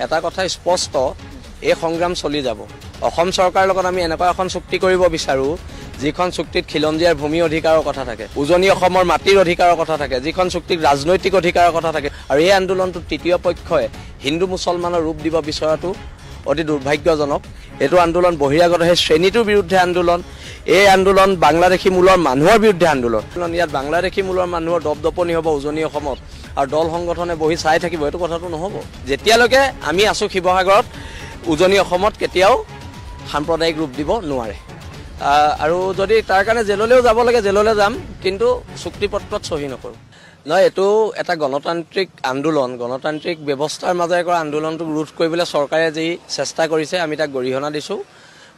এটা কথা স্পষ্ট, এই সংগ্ৰাম চলি যাব। অসম চৰকাৰৰ লগত আমি এনেকুৱা এখন চুক্তি কৰিব বিচাৰোঁ যিখন চুক্তিত খিলঞ্জীয়াৰ ভূমি অধিকাৰৰ কথা থাকে, উজনি অসমৰ মাটিৰ অধিকাৰৰ কথা থাকে, যিখন চুক্তিত ৰাজনৈতিক অধিকাৰৰ কথা থাকে। আৰু এই আন্দোলনটোত তৃতীয় পক্ষই হিন্দু মুছলমানৰ ৰূপ দিব বিচৰাটো অতি দুৰ্ভাগ্যজনক। এইটো আন্দোলন বহিৰাগত সেই শ্ৰেণীটোৰ বিৰুদ্ধে আন্দোলন। এই আন্দোলন বাংলাদেশী মূলৰ মানুহৰ বিৰুদ্ধে আন্দোলন। ইয়াত বাংলাদেশী মূলৰ মানুহৰ দপদপনি হ'ব উজনি অসমত, আৰু দল সংগঠনে বহি চাই থাকিব, এইটো কথাটো নহ'ব। যেতিয়ালৈকে আমি আছোঁ শিৱসাগৰত, উজনি অসমত কেতিয়াও সাম্প্ৰদায়িক ৰূপ দিব নোৱাৰে। আৰু যদি তাৰ কাৰণে জেললৈও যাব লাগে জেললৈ যাম, কিন্তু চুক্তিপত্ৰত চহী নকৰোঁ। নহয়, এইটো এটা গণতান্ত্ৰিক আন্দোলন, গণতান্ত্ৰিক ব্যৱস্থাৰ মাজেৰে কৰা আন্দোলনটোক ৰোধ কৰিবলৈ চৰকাৰে যি চেষ্টা কৰিছে আমি তাক গৰিহণা দিছোঁ।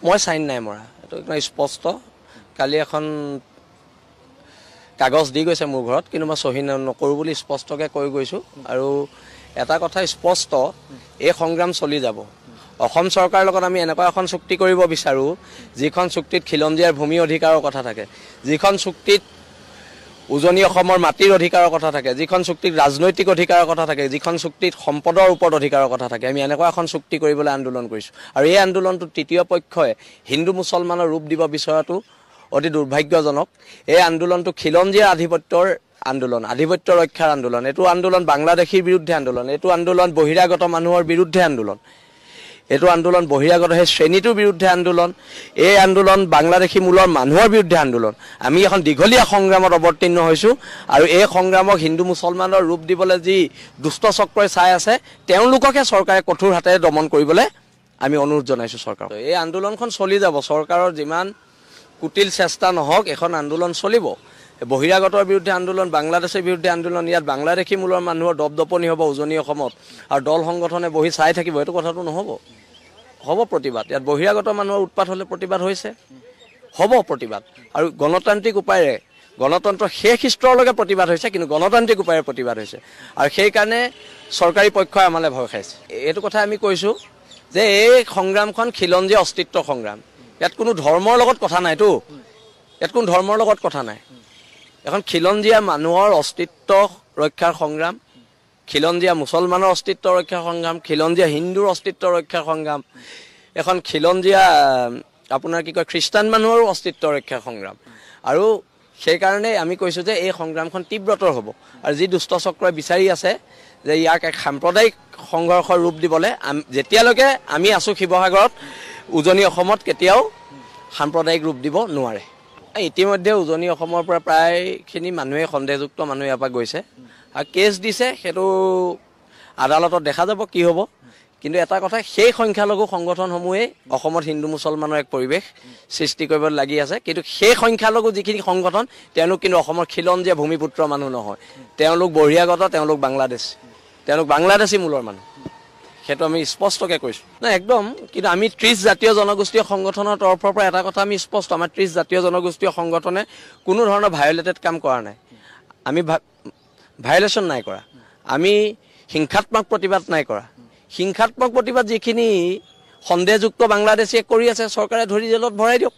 মই চাইন নাই মৰা, এইটো একদম স্পষ্ট। কালি এখন কাগজ দি গৈছে মোৰ ঘৰত, কিন্তু মই চহী নকৰোঁ বুলি স্পষ্টকৈ কৈ গৈছোঁ। আৰু এটা কথা স্পষ্ট, এই সংগ্ৰাম চলি যাব। অসম চৰকাৰৰ লগত আমি এনেকুৱা এখন চুক্তি কৰিব বিচাৰোঁ যিখন চুক্তিত খিলঞ্জীয়াৰ ভূমি অধিকাৰৰ কথা থাকে, যিখন চুক্তিত উজনি অসমৰ মাটিৰ অধিকাৰৰ কথা থাকে, যিখন চুক্তিত ৰাজনৈতিক অধিকাৰৰ কথা থাকে, যিখন চুক্তিত সম্পদৰ ওপৰত অধিকাৰৰ কথা থাকে। আমি এনেকুৱা এখন চুক্তি কৰিবলৈ আন্দোলন কৰিছোঁ। আৰু এই আন্দোলনটোত তৃতীয় পক্ষই হিন্দু মুছলমানৰ ৰূপ দিব বিচৰাটো অতি দুৰ্ভাগ্যজনক। এই আন্দোলনটো খিলঞ্জীয়া আধিপত্যৰ আন্দোলন, আধিপত্য ৰক্ষাৰ আন্দোলন। এইটো আন্দোলন বাংলাদেশীৰ বিৰুদ্ধে আন্দোলন, এইটো আন্দোলন বহিৰাগত মানুহৰ বিৰুদ্ধে আন্দোলন, এইটো আন্দোলন বহিৰাগত সেই শ্ৰেণীটোৰ বিৰুদ্ধে আন্দোলন। এই আন্দোলন বাংলাদেশী মূলৰ মানুহৰ বিৰুদ্ধে আন্দোলন। আমি এখন দীঘলীয়া সংগ্ৰামত অৱতীৰ্ণ হৈছোঁ, আৰু এই সংগ্ৰামক হিন্দু মুছলমানৰ ৰূপ দিবলৈ যি দুষ্ট চক্ৰই চাই আছে, তেওঁলোককে চৰকাৰে কঠোৰ হাতেৰে দমন কৰিবলৈ আমি অনুৰোধ জনাইছোঁ চৰকাৰক। এই আন্দোলনখন চলি যাব, চৰকাৰৰ যিমান কুটিল চেষ্টা নহওক, এখন আন্দোলন চলিব। বহিৰাগতৰ বিৰুদ্ধে আন্দোলন, বাংলাদেশৰ বিৰুদ্ধে আন্দোলন। ইয়াত বাংলাদেশী মূলৰ মানুহৰ দপদপনি হ'ব উজনি অসমত, আৰু দল সংগঠনে বহি চাই থাকিব, এইটো কথাটো নহ'ব। হ'ব প্ৰতিবাদ। ইয়াত বহিৰাগত মানুহৰ উৎপাত হ'লে প্ৰতিবাদ হৈছে, হ'ব প্ৰতিবাদ। আৰু গণতান্ত্ৰিক উপায়েৰে, গণতন্ত্ৰ শেষ স্তৰলৈকে প্ৰতিবাদ হৈছে, কিন্তু গণতান্ত্ৰিক উপায়েৰে প্ৰতিবাদ হৈছে। আৰু সেইকাৰণে চৰকাৰী পক্ষই আমালৈ ভয় খাইছে। এইটো কথা আমি কৈছোঁ যে এই সংগ্ৰামখন খিলঞ্জীয়া অস্তিত্ব সংগ্ৰাম। ইয়াত কোনো ধৰ্মৰ লগত কথা নাইতো, ইয়াত কোনো ধৰ্মৰ লগত কথা নাই। এখন খিলঞ্জীয়া মানুহৰ অস্তিত্ব ৰক্ষাৰ সংগ্ৰাম, খিলঞ্জীয়া মুছলমানৰ অস্তিত্ব ৰক্ষাৰ সংগ্ৰাম, খিলঞ্জীয়া হিন্দুৰ অস্তিত্ব ৰক্ষাৰ সংগ্ৰাম, এখন খিলঞ্জীয়া আপোনাৰ কি কয় খ্ৰীষ্টান মানুহৰ অস্তিত্ব ৰক্ষাৰ সংগ্ৰাম। আৰু সেইকাৰণে আমি কৈছোঁ যে এই সংগ্ৰামখন তীব্ৰতৰ হ'ব। আৰু যি দুষ্ট চক্ৰই বিচাৰি আছে যে ইয়াক এক সাম্প্ৰদায়িক সংঘৰ্ষৰ ৰূপ দিবলৈ, যেতিয়ালৈকে আমি আছোঁ শিৱসাগৰত, উজনি অসমত কেতিয়াও সাম্প্ৰদায়িক ৰূপ দিব নোৱাৰে। ইতিমধ্যে উজনি অসমৰ পৰা প্ৰায়খিনি মানুহে, সন্দেহযুক্ত মানুহ ইয়াৰ পৰা গৈছে আৰু কেছ দিছে। সেইটো আদালতত দেখা যাব কি হ'ব। কিন্তু এটা কথা, সেই সংখ্যালঘু সংগঠনসমূহেই অসমত হিন্দু মুছলমানৰ এক পৰিৱেশ সৃষ্টি কৰিবলৈ লাগি আছে। কিন্তু সেই সংখ্যালঘু যিখিনি সংগঠন, তেওঁলোক কিন্তু অসমৰ খিলঞ্জীয়া ভূমিপুত্ৰ মানুহ নহয়, তেওঁলোক বহিৰাগত, তেওঁলোক বাংলাদেশী মূলৰ মানুহ। সেইটো আমি স্পষ্টকৈ কৈছোঁ নাই একদম। কিন্তু আমি 30 জাতীয় জনগোষ্ঠীয় সংগঠনৰ তৰফৰ পৰা এটা কথা আমি স্পষ্ট, আমাৰ 30 জাতীয় জনগোষ্ঠীয় সংগঠনে কোনো ধৰণৰ ভায়োলেটেড কাম কৰা নাই, আমি ভায়োলেশ্যন নাই কৰা, আমি হিংসাত্মক প্ৰতিবাদ নাই কৰা। হিংসাত্মক প্ৰতিবাদ যিখিনি সন্দেহযুক্ত বাংলাদেশীয়ে কৰি আছে, চৰকাৰে ধৰি জেলত ভৰাই দিয়ক।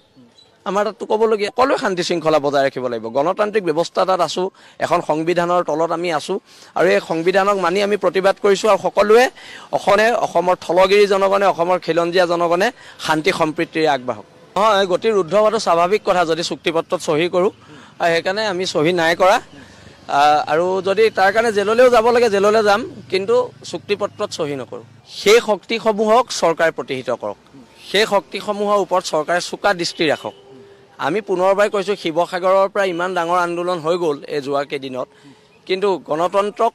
আমাৰ তাততো ক'বলগীয়া, সকলোৱে শান্তি শৃংখলা বজাই ৰাখিব লাগিব। গণতান্ত্ৰিক ব্যৱস্থা তাত আছোঁ, এখন সংবিধানৰ তলত আমি আছোঁ, আৰু এই সংবিধানক মানি আমি প্ৰতিবাদ কৰিছোঁ। আৰু সকলোৱে অসমৰ থলগিৰি জনগণে, অসমৰ খিলঞ্জীয়া জনগণে শান্তি সম্প্ৰীতিৰে আগবাঢ়ক। হয়, গতি ৰুদ্ধ হোৱাটো স্বাভাৱিক কথা যদি চুক্তিপত্ৰত চহী কৰোঁ, আৰু সেইকাৰণে আমি চহী নাই কৰা। আৰু যদি তাৰ কাৰণে জেললৈও যাব লাগে জেললৈ যাম, কিন্তু চুক্তিপত্ৰত চহী নকৰোঁ। সেই শক্তিসমূহক চৰকাৰে প্ৰতিহিত কৰক, সেই শক্তিসমূহৰ ওপৰত চৰকাৰে চোকা দৃষ্টি ৰাখক। আমি পুনৰবাৰ কৈছোঁ, শিৱসাগৰৰ পৰা ইমান ডাঙৰ আন্দোলন হৈ গ'ল এই যোৱা কেইদিনত, কিন্তু গণতন্ত্ৰক